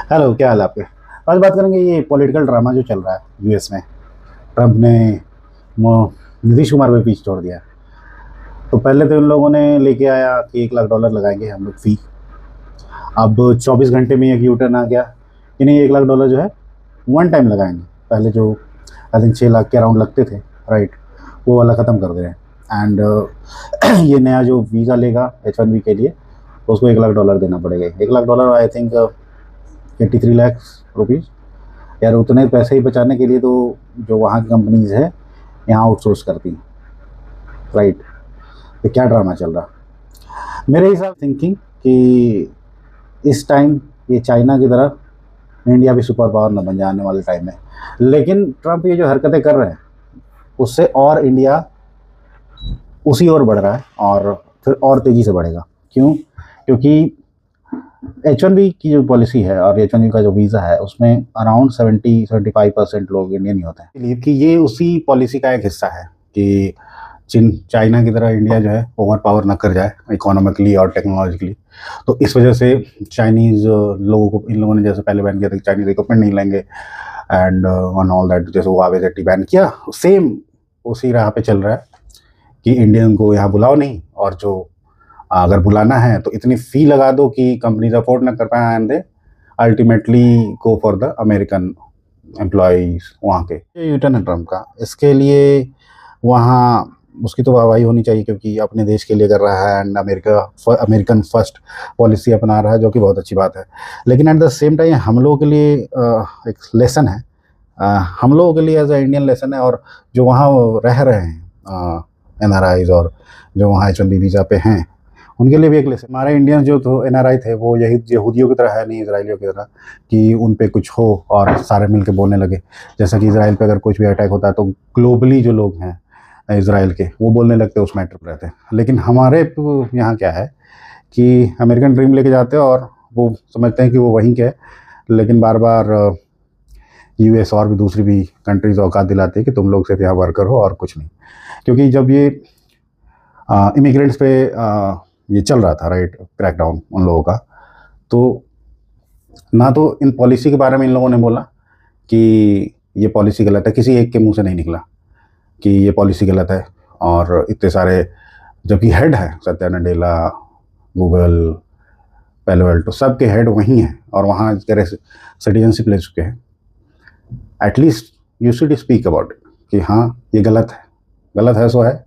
Hello, क्या हाल है आपके? आज बात करेंगे ये पॉलिटिकल ड्रामा जो चल रहा है यूएस में। ट्रम्प ने नीतीश कुमार पे पीछ छोड़ दिया। तो पहले तो इन लोगों ने लेके आया कि $1 लाख लगाएंगे हम लोग फी। अब 24 घंटे में एक यूटर्न आ गया कि नहीं, $1 लाख जो है वन टाइम लगाएंगे। पहले जो आई थिंक 6 लाख के अराउंड लगते थे, राइट, वो वाला ख़त्म कर दे रहे हैं। एंड ये नया जो वीज़ा लेगा H1B के लिए, उसको $1 लाख देना पड़ेगा। $1 lakh I think 83 lakh rupees. यार उतने पैसे ही बचाने के लिए तो जो वहाँ की कंपनीज है यहाँ आउटसोर्स करती हैं, राइट। तो क्या ड्रामा चल रहा मेरे हिसाब थिंकिंग कि इस टाइम ये चाइना की तरह इंडिया भी सुपर पावर न बन जाने वाले टाइम में। लेकिन ट्रम्प ये जो हरकतें कर रहे हैं उससे और इंडिया उसी ओर बढ़ रहा है और फिर और तेज़ी से बढ़ेगा। क्यों? क्योंकि H1B की जो पॉलिसी है और H1B का जो वीज़ा है उसमें अराउंड 70-75% लोग इंडियन ही होते हैं। इसलिए कि ये उसी पॉलिसी का एक हिस्सा है कि चाइना की तरह इंडिया जो है ओवर पावर ना कर जाए इकोनॉमिकली और टेक्नोलॉजिकली। तो इस वजह से चाइनीज़ लोगों को, इन लोगों ने जैसे पहले बैन किया था कि चाइनीज़ इक्विपमेंट नहीं लेंगे एंड ऑन ऑल दैट, जैसे हुआवे ZTE बैन किया, सेम उसी राह पे चल रहा है कि इंडियन को यहाँ बुलाओ नहीं, और जो अगर बुलाना है तो इतनी फ़ी लगा दो कि कंपनीज अफोर्ड ना कर पाए and they ultimately go for the American employees वहाँ के। ये यूटर्न है ट्रम्प का, इसके लिए वहाँ उसकी तो वाहवाही होनी चाहिए क्योंकि अपने देश के लिए कर रहा है एंड अमेरिकन फर्स्ट पॉलिसी अपना रहा है, जो कि बहुत अच्छी बात है। लेकिन एट द सेम टाइम हम लोगों के लिए एक लेसन है, हम लोगों के लिए एज ए इंडियन लेसन है। और जो वहाँ रह रहे हैं NRIs और जो वहाँ H1B वीज़ा पे हैं, उनके लिए भी एक लेसन। हमारे इंडियंस जो तो NRI थे वो यही यहूदियों की तरह है नहीं, इजराइलियों की तरह कि उन पे कुछ हो और सारे मिल के बोलने लगे। जैसा कि इसराइल पे अगर कुछ भी अटैक होता है तो ग्लोबली जो लोग हैं इसराइल के, वो बोलने लगते उस मैटर पर रहते हैं। लेकिन हमारे यहाँ क्या है कि अमेरिकन ड्रीम लेके जाते हैं और वो समझते हैं कि वो वहीं के हैं, लेकिन बार बार US और भी दूसरी भी कंट्रीज़ औकात दिलाती है कि तुम लोग सिर्फ यहाँ वर्कर हो और कुछ नहीं। क्योंकि जब ये इमिग्रेंट्स पे ये चल रहा था, राइट, क्रैकडाउन उन लोगों का, तो ना तो इन पॉलिसी के बारे में इन लोगों ने बोला कि ये पॉलिसी गलत है, किसी एक के मुंह से नहीं निकला कि ये पॉलिसी गलत है। और इतने सारे, जबकि हेड है सत्या नडेला, गूगल, पेलो अल्टो, सब के हेड वहीं हैं और वहाँ सिटीजनशिप ले चुके हैं। At least you should speak about it कि हाँ ये गलत है, गलत है सो है।